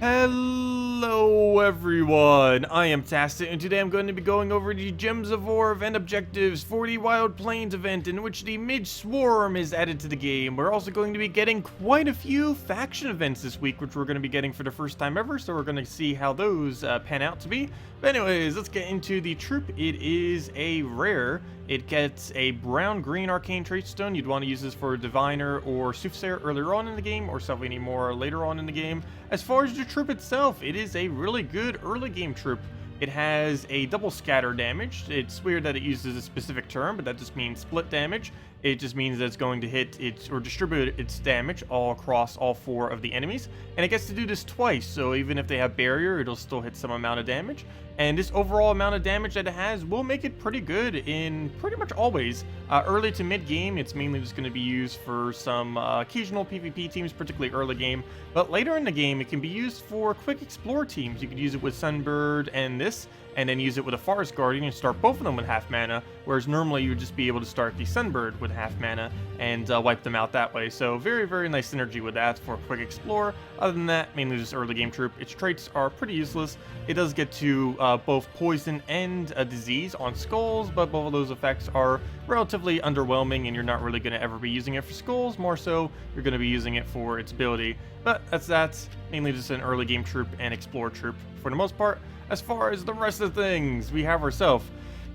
Hello everyone, I am Tacet, and today I'm going to be going over the Gems of War event objectives for the Wild Plains event, in which the Midge Swarm is added to the game. We're also going to be getting quite a few faction events this week, which we're going to be getting for the first time ever, so we're going to see how those pan out to be. But anyways, let's get into the troop. It is a rare. It gets a brown-green arcane trait stone. You'd want to use this for Diviner or Soothsayer earlier on in the game, or something any more later on in the game. As far as the troop itself, it is a really good early game troop. It has a double scatter damage. It's weird that it uses a specific term, but that just means split damage. It just means that it's going to hit its or distribute its damage all across all 4 of the enemies, and it gets to do this twice. So even if they have barrier, it'll still hit some amount of damage. And this overall amount of damage that it has will make it pretty good in pretty much always. Early to mid game, it's mainly just going to be used for some occasional PvP teams, particularly early game. But later in the game, it can be used for quick explore teams. You could use it with Sunbird and this, and then use it with a Forest Guardian and start both of them with half mana, whereas normally you would just be able to start the Sunbird with half mana and wipe them out that way. So very, very nice synergy with that for a quick explore. Other than that, mainly just early game troop. Its traits are pretty useless. It does get to both poison and a disease on skulls, but both of those effects are relatively underwhelming, and you're not really going to ever be using it for skulls. More so, you're going to be using it for its ability. But that's mainly just an early game troop and explore troop for the most part. As far as the rest of things, we have ourselves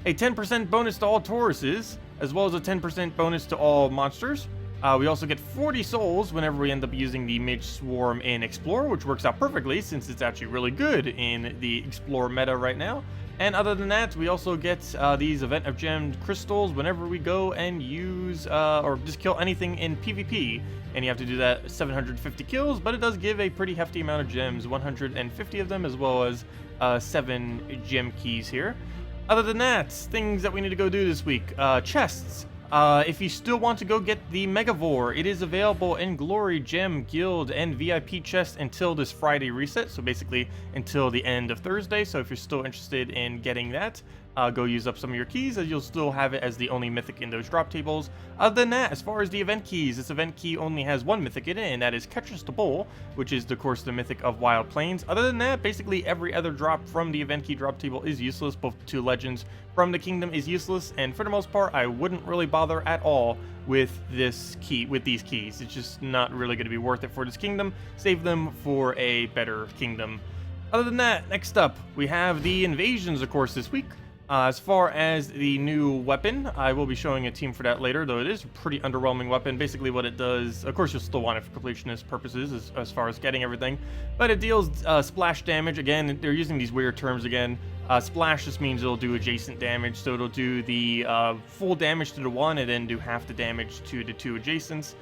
a 10% bonus to all Tauruses, as well as a 10% bonus to all monsters. We also get 40 souls whenever we end up using the Midge Swarm in Explore, which works out perfectly since it's actually really good in the Explore meta right now. And other than that, we also get these Event of Gemmed crystals whenever we go and use or just kill anything in PvP. And you have to do that 750 kills, but it does give a pretty hefty amount of gems, 150 of them, as well as 7 gem keys here. Other than that, things that we need to go do this week. Chests. If you still want to go get the Megavore, it is available in Glory, Gem, Guild, and VIP chests until this Friday reset, so basically until the end of Thursday. So if you're still interested in getting that, go use up some of your keys, as you'll still have it as the only mythic in those drop tables. Other than that, as far as the event keys, this event key only has 1 mythic in it, and that is Catches the Bull, which is, of course, the mythic of Wild Plains. Other than that, basically every other drop from the event key drop table is useless. Both the 2 legends from the kingdom is useless, and for the most part, I wouldn't really bother at all with this key, with these keys. It's just not really going to be worth it for this kingdom. Save them for a better kingdom. Other than that, next up, we have the invasions, of course, this week. As far as the new weapon, I will be showing a team for that later, though it is a pretty underwhelming weapon. Basically what it does, of course you'll still want it for completionist purposes as far as getting everything, but it deals splash damage. Again, they're using these weird terms again. Splash just means it'll do adjacent damage, so it'll do the full damage to the one and then do half the damage to the 2 adjacents.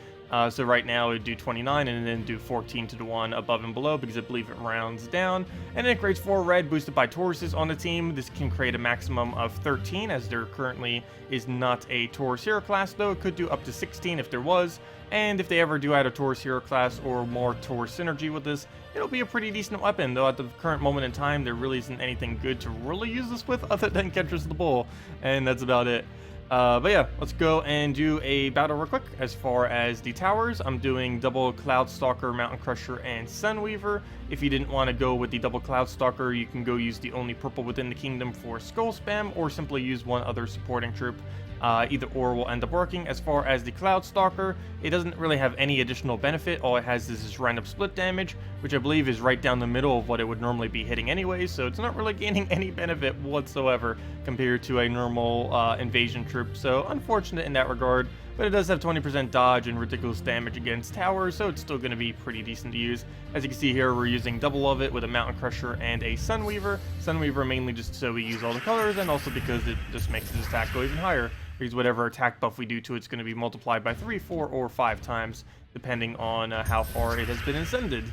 So right now it would do 29 and then do 14 to the one above and below, because I believe it rounds down. And then it creates 4 red boosted by Tauruses on the team. This can create a maximum of 13, as there currently is not a Taurus hero class, though it could do up to 16 if there was. And if they ever do add a Taurus hero class or more Taurus synergy with this, it'll be a pretty decent weapon, though at the current moment in time there really isn't anything good to really use this with other than Catches the Bull, and that's about it. But yeah, let's go and do a battle real quick. As far as the towers, I'm doing double Cloudstalker, Mountain Crusher, and Sunweaver. If you didn't want to go with the double Cloudstalker, you can go use the only purple within the kingdom for skull spam, or simply use one other supporting troop. Either or will end up working. As far as the Cloudstalker, it doesn't really have any additional benefit. All it has is this random split damage, which I believe is right down the middle of what it would normally be hitting anyway, so it's not really gaining any benefit whatsoever compared to a normal invasion troop. So unfortunate in that regard, but it does have 20% dodge and ridiculous damage against towers, so it's still going to be pretty decent to use. As you can see here, we're using double of it with a Mountain Crusher and a Sunweaver. Sunweaver mainly just so we use all the colors, and also because it just makes its attack go even higher, because whatever attack buff we do to it's going to be multiplied by 3, 4, or 5 times, depending on how far it has been ascended.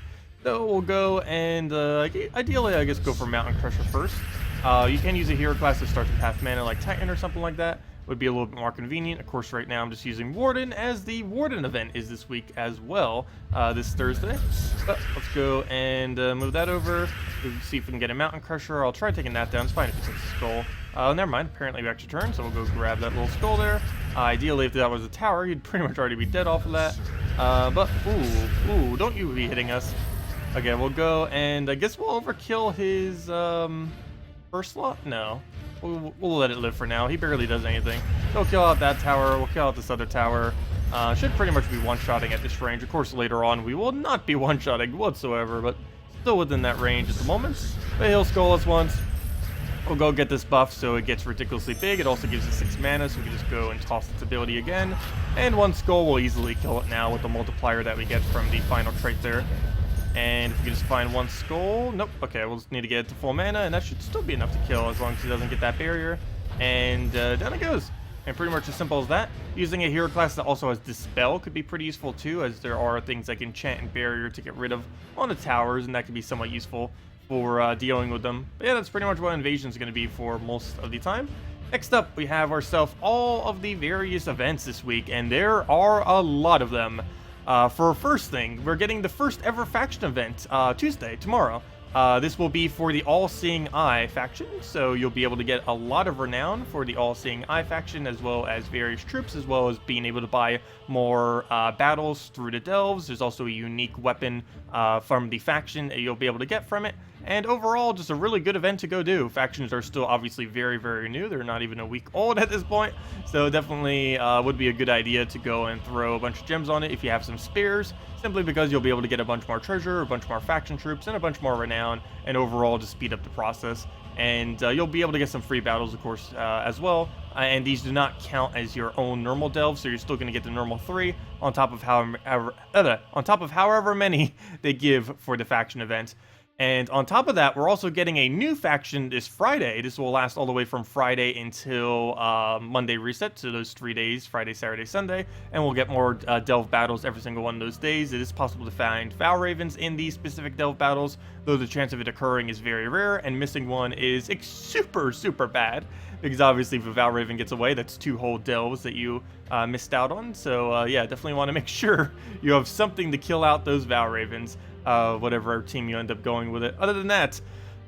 So we'll go and ideally I guess go for Mountain Crusher first. You can use a hero class that starts with half mana like Titan or something like that. Would be a little bit more convenient. Of course, right now I'm just using Warden, as the Warden event is this week as well, this Thursday. But let's go and move that over. We'll see if we can get a Mountain Crusher. I'll try taking that down. It's fine if it takes a skull. Never mind. Apparently we extra turn, so we'll go grab that little skull there. Ideally, if that was a tower, you'd pretty much already be dead off of that. But, ooh, don't you be hitting us. Okay, we'll go, and I guess we'll overkill his first slot? No. We'll let it live for now. He barely does anything. We'll kill out that tower. We'll kill out this other tower. Should pretty much be one-shotting at this range. Of course, later on, we will not be one-shotting whatsoever, but still within that range at the moment. But he'll skull us once. We'll go get this buff so it gets ridiculously big. It also gives us 6 mana, so we can just go and toss its ability again. And 1 skull will easily kill it now with the multiplier that we get from the final trait there. And if we can just find 1 skull, nope, okay, we'll just need to get it to full mana, and that should still be enough to kill as long as he doesn't get that barrier. And down it goes. And pretty much as simple as that. Using a hero class that also has Dispel could be pretty useful too, as there are things like Enchant and Barrier to get rid of on the towers, and that can be somewhat useful for dealing with them. But yeah, that's pretty much what Invasion is going to be for most of the time. Next up, we have ourselves all of the various events this week, and there are a lot of them. For first thing, we're getting the first ever faction event Tuesday, tomorrow. This will be for the All-Seeing Eye faction, so you'll be able to get a lot of renown for the All-Seeing Eye faction, as well as various troops, as well as being able to buy more battles through the delves. There's also a unique weapon from the faction that you'll be able to get from it. And overall, just a really good event to go do. Factions are still obviously very, very new. They're not even a week old at this point. So definitely would be a good idea to go and throw a bunch of gems on it if you have some spares. Simply because you'll be able to get a bunch more treasure, a bunch more faction troops, and a bunch more renown. And overall, just speed up the process. And you'll be able to get some free battles, of course, as well. And these do not count as your own normal delves, so you're still going to get the normal 3 on top of however many they give for the faction event. And on top of that, we're also getting a new faction this Friday. This will last all the way from Friday until Monday reset, so those 3 days, Friday, Saturday, Sunday. And we'll get more delve battles every single one of those days. It is possible to find Val Ravens in these specific delve battles, though the chance of it occurring is very rare, and missing one is super, super bad. Because obviously if a Val Raven gets away, that's 2 whole delves that you missed out on. So yeah, definitely want to make sure you have something to kill out those Val Ravens. Whatever team you end up going with it. Other than that,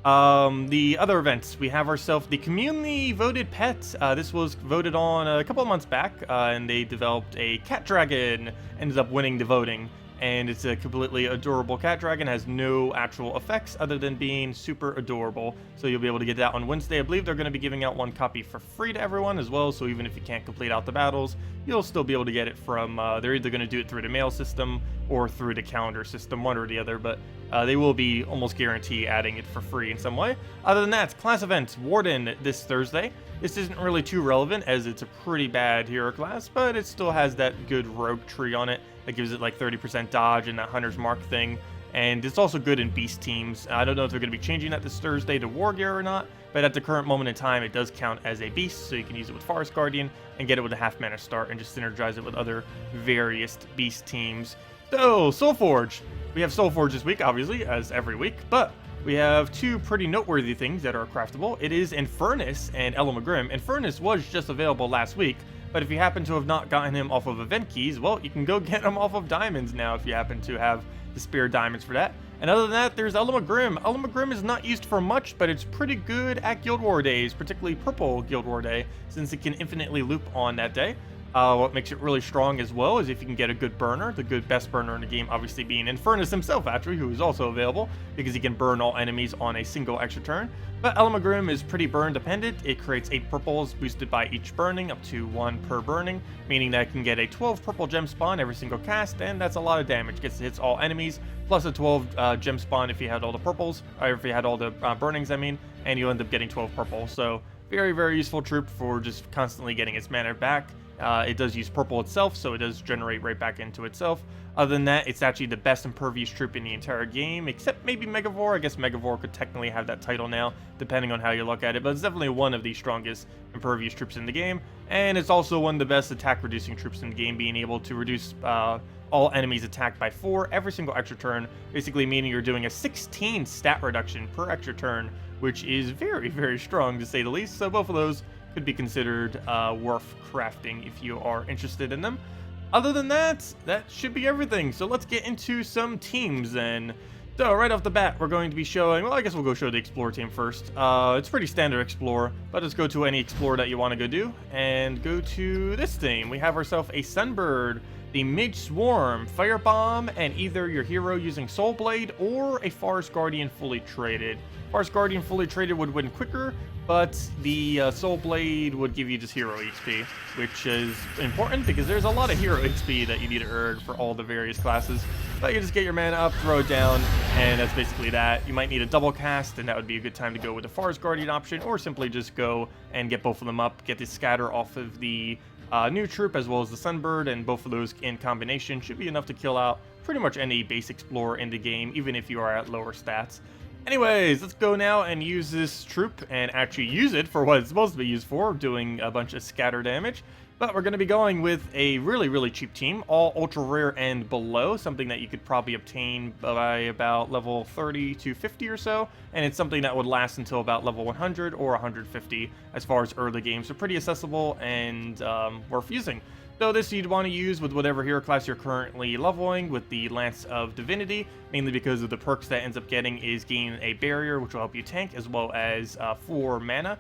the other events, we have ourselves the community voted pet. This was voted on a couple of months back, and they developed a cat dragon, ended up winning the voting. And it's a completely adorable cat dragon, has no actual effects other than being super adorable. So you'll be able to get that on Wednesday. I believe they're going to be giving out 1 copy for free to everyone as well. So even if you can't complete out the battles, you'll still be able to get it from, they're either going to do it through the mail system or through the calendar system, one or the other. But they will be almost guarantee adding it for free in some way. Other than that, class events, Warden this Thursday. This isn't really too relevant as it's a pretty bad hero class, but it still has that good rogue tree on it that gives it like 30% dodge and that Hunter's Mark thing. And it's also good in beast teams. I don't know if they're going to be changing that this Thursday to War Gear or not, but at the current moment in time, it does count as a beast, so you can use it with Forest Guardian and get it with a half mana start and just synergize it with other various beast teams. So, Soulforge. We have Soulforge this week, obviously, as every week, but we have 2 pretty noteworthy things that are craftable. It is Infernus and Elamagrim. Infernus was just available last week, but if you happen to have not gotten him off of event keys, well, you can go get him off of diamonds now if you happen to have the spare diamonds for that. And other than that, there's Elamagrim. Elamagrim is not used for much, but it's pretty good at Guild War days, particularly Purple Guild War Day, since it can infinitely loop on that day. What makes it really strong as well is if you can get a good burner, the best burner in the game obviously being Infernus himself actually, who is also available because he can burn all enemies on a single extra turn. But Elamagrim is pretty burn dependent. It creates 8 purples boosted by each burning, up to 1 per burning, meaning that it can get a 12 purple gem spawn every single cast, and that's a lot of damage. Gets to hits all enemies, plus a 12 gem spawn if you had all the purples, or if you had all the burnings, I mean, and you end up getting 12 purple. So very, very useful troop for just constantly getting its mana back. It does use purple itself, so it does generate right back into itself. Other than that, it's actually the best impervious troop in the entire game, except maybe Megavore. I guess Megavore could technically have that title now, depending on how you look at it, but it's definitely one of the strongest impervious troops in the game, and it's also one of the best attack-reducing troops in the game, being able to reduce all enemies attacked by 4 every single extra turn, basically meaning you're doing a 16 stat reduction per extra turn, which is very, very strong to say the least. So both of those could be considered worth crafting if you are interested in them. Other than that, that should be everything. So let's get into some teams then. So right off the bat, we're going to be showing, well, I guess we'll go show the Explorer team first. It's pretty standard Explorer, but let's go to any Explorer that you want to go do, and go to this team. We have ourselves a Sunbird, the Midge Swarm, Firebomb, and either your hero using Soul Blade or a Forest Guardian fully traded. Forest Guardian fully traded would win quicker, but the Soul Blade would give you just hero HP, which is important because there's a lot of hero HP that you need to earn for all the various classes. But you just get your mana up, throw it down, and that's basically that. You might need a double cast, and that would be a good time to go with the Forest Guardian option, or simply just go and get both of them up, get the scatter off of the new troop as well as the Sunbird, and both of those in combination should be enough to kill out pretty much any base explorer in the game, even if you are at lower stats. Anyways, let's go now and use this troop and actually use it for what it's supposed to be used for, doing a bunch of scatter damage. But we're going to be going with a really cheap team, all ultra rare and below, something that you could probably obtain by about level 30 to 50 or so, and it's something that would last until about level 100 or 150 as far as early game, so pretty accessible and worth using. So this you'd want to use with whatever hero class you're currently leveling with the Lance of Divinity, mainly because of the perks that ends up getting is gain a barrier, which will help you tank, as well as 4 mana,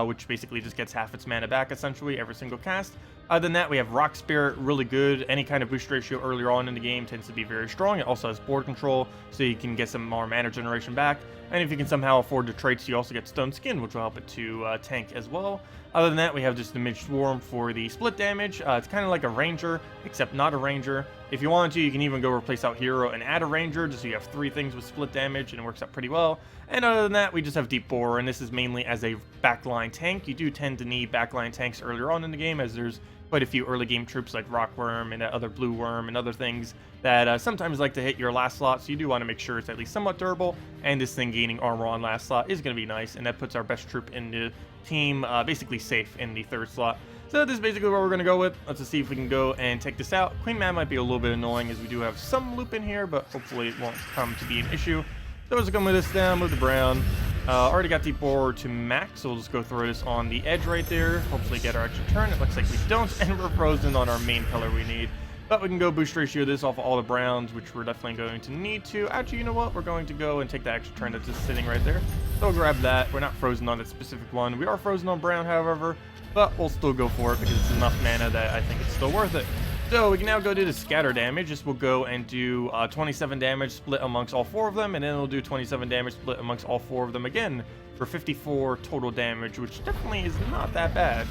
which basically just gets half its mana back essentially every single cast. Other than that, we have Rock Spirit, really good. Any kind of boost ratio earlier on in the game tends to be very strong. It also has board control, so you can get some more mana generation back. And if you can somehow afford the traits, you also get Stone Skin, which will help it to tank as well. Other than that, we have just the Midge Swarm for the split damage. It's kind of like a Ranger, except not a Ranger. If you want to, you can even go replace out Hero and add a Ranger, just so you have 3 things with split damage, and it works out pretty well. And other than that, we just have Deep Bore, and this is mainly as a backline tank. You do tend to need backline tanks earlier on in the game, as there's quite a few early game troops like Rockworm and that other Blue Worm and other things that sometimes like to hit your last slot, so you do want to make sure it's at least somewhat durable, and this thing gaining armor on last slot is going to be nice, and that puts our best troop in the team basically safe in the 3rd slot. So this is basically what we're going to go with. Let's just see if we can go and take this out. Queen Mab might be a little bit annoying as we do have some loop in here, but hopefully it won't come to be an issue. So let's go move this down, move the brown. Already got Deep Bore to max, so we'll just go throw this on the edge right there. Hopefully get our extra turn. It looks like we don't, and we're frozen on our main color we need. But we can go boost ratio this off of all the browns, which we're definitely going to need to. Actually, you know what? We're going to go and take that extra turn that's just sitting right there. So we'll grab that. We're not frozen on that specific one. We are frozen on brown, however, but we'll still go for it because it's enough mana that I think it's still worth it. So we can now go do the scatter damage. This will go and do 27 damage split amongst all 4 of them, and then it'll do 27 damage split amongst all 4 of them again for 54 total damage, which definitely is not that bad.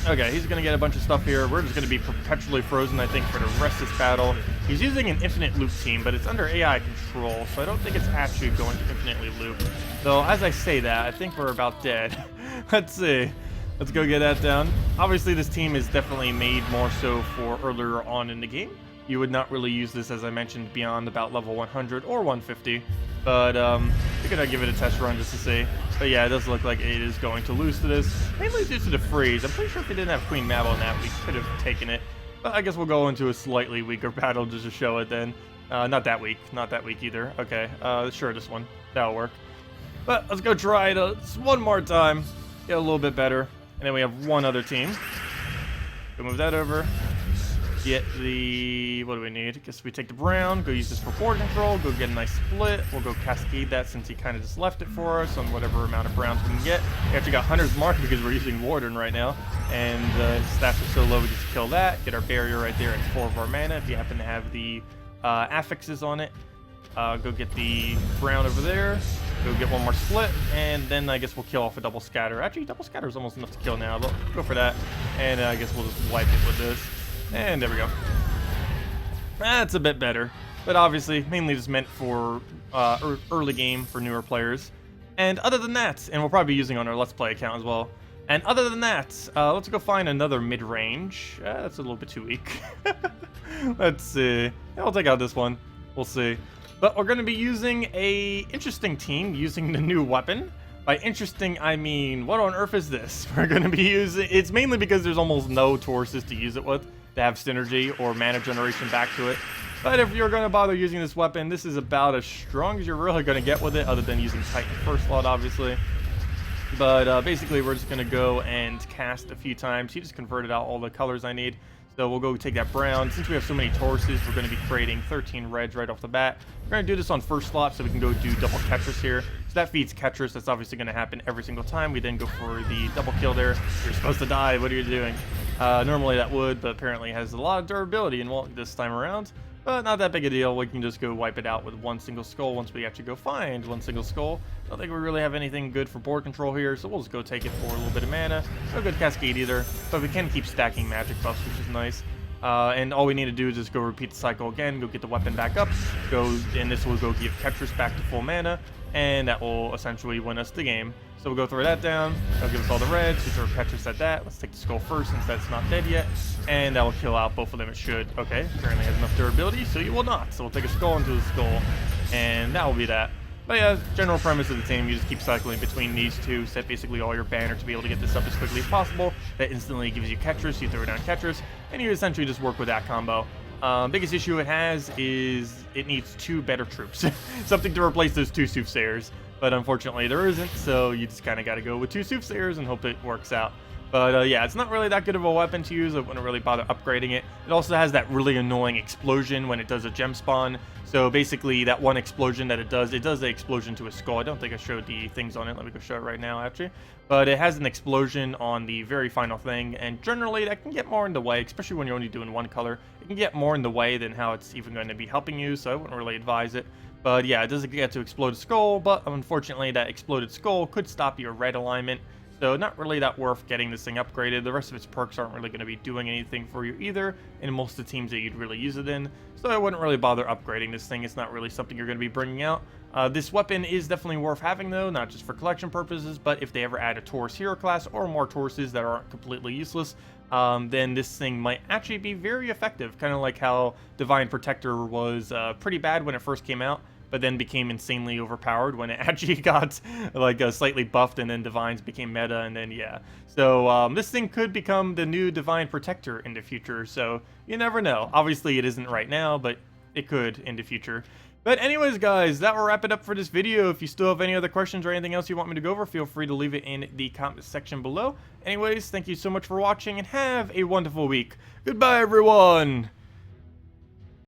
Okay, he's going to get a bunch of stuff here. We're just going to be perpetually frozen, I think, for the rest of this battle. He's using an infinite loop team, but it's under AI control, so I don't think it's actually going to infinitely loop. Though, as I say that, I think we're about dead. Let's see. Let's go get that down. Obviously, this team is definitely made more so for earlier on in the game. You would not really use this, as I mentioned, beyond about level 100 or 150. But figured I'd give it a test run just to see. But yeah, it does look like it is going to lose to this. Mainly due to the freeze. I'm pretty sure if we didn't have Queen Mab on that, we could have taken it. But I guess we'll go into a slightly weaker battle just to show it then. Not that weak. Not that weak either. Okay, sure, this one. That'll work. But let's go try it one more time. Get a little bit better. And then we have one other team. Go move that over. Get the... what do we need? I guess we take the brown, go use this for board control, go get a nice split. We'll go cascade that since he kind of just left it for us on whatever amount of browns we can get. We actually got Hunter's Mark because we're using Warden right now. And his stats are so low we just kill that. Get our barrier right there at 4 of our mana if you happen to have the affixes on it. Go get the brown over there. Go get one more split, and then I guess we'll kill off a double scatter. Actually, double scatter is almost enough to kill now, but go for that. And I guess we'll just wipe it with this. And there we go. That's a bit better, but obviously mainly just meant for early game for newer players. And other than that, and we'll probably be using on our Let's Play account as well. And other than that, let's go find another mid-range. That's a little bit too weak. Let's see. Yeah, we'll take out this one. We'll see. But we're going to be using a interesting team using the new weapon. By interesting, I mean, what on earth is this? We're going to be using... it's mainly because there's almost no Tauruses to use it with, to have synergy or mana generation back to it. But if you're going to bother using this weapon, this is about as strong as you're really going to get with it, other than using Titan first slot, obviously. But basically, we're just going to go and cast a few times. He just converted out all the colors I need. So we'll go take that brown. Since we have so many Tauruses, we're going to be creating 13 reds right off the bat. We're going to do this on first slot so we can go do double Ketris here. So that feeds Ketris. That's obviously going to happen every single time. We then go for the double kill there. You're supposed to die. What are you doing? Normally that would, but apparently has a lot of durability and won't this time around. But not that big a deal. We can just go wipe it out with one single skull once we actually go find one single skull. I don't think we really have anything good for board control here, so we'll just go take it for a little bit of mana. No good Cascade either, but we can keep stacking magic buffs, which is nice. And all we need to do is just go repeat the cycle again, go get the weapon back up, and this will go give Ketris back to full mana, and that will essentially win us the game. So we'll go throw that down, that'll give us all the reds, we throw Ketris at that. Let's take the skull first since that's not dead yet, and that will kill out both of them. It should. Okay, currently has enough durability, so you will not. So we'll take a skull into the skull, and that will be that. But yeah, general premise of the team, you just keep cycling between these two, set basically all your banner to be able to get this up as quickly as possible. That instantly gives you Ketris, you throw down Ketris, and you essentially just work with that combo. Biggest issue it has is it needs 2 better troops. Something to replace those 2 soothsayers. But unfortunately there isn't, so you just kind of got to go with 2 soothsayers and hope it works out. But yeah, it's not really that good of a weapon to use. I wouldn't really bother upgrading it. It also has that really annoying explosion when it does a gem spawn. So basically that one explosion that it does the explosion to a skull. I don't think I showed the things on it. Let me go show it right now actually. But it has an explosion on the very final thing, and generally that can get more in the way, especially when you're only doing one color. It can get more in the way than how it's even going to be helping you, so I wouldn't really advise it. But yeah, it doesn't get to explode a skull, but unfortunately that exploded skull could stop your red alignment. So not really that worth getting this thing upgraded. The rest of its perks aren't really going to be doing anything for you either in most of the teams that you'd really use it in. So I wouldn't really bother upgrading this thing. It's not really something you're going to be bringing out. This weapon is definitely worth having though, not just for collection purposes, but if they ever add a Taurus hero class or more Tauruses that aren't completely useless, then this thing might actually be very effective. Kind of like how Divine Protector was pretty bad when it first came out, but then became insanely overpowered when it actually got like slightly buffed, and then Divines became meta, and then yeah. So this thing could become the new Divine Protector in the future, so you never know. Obviously it isn't right now, but it could in the future. But anyways guys, that will wrap it up for this video. If you still have any other questions or anything else you want me to go over, feel free to leave it in the comment section below. Anyways, thank you so much for watching and have a wonderful week. Goodbye everyone!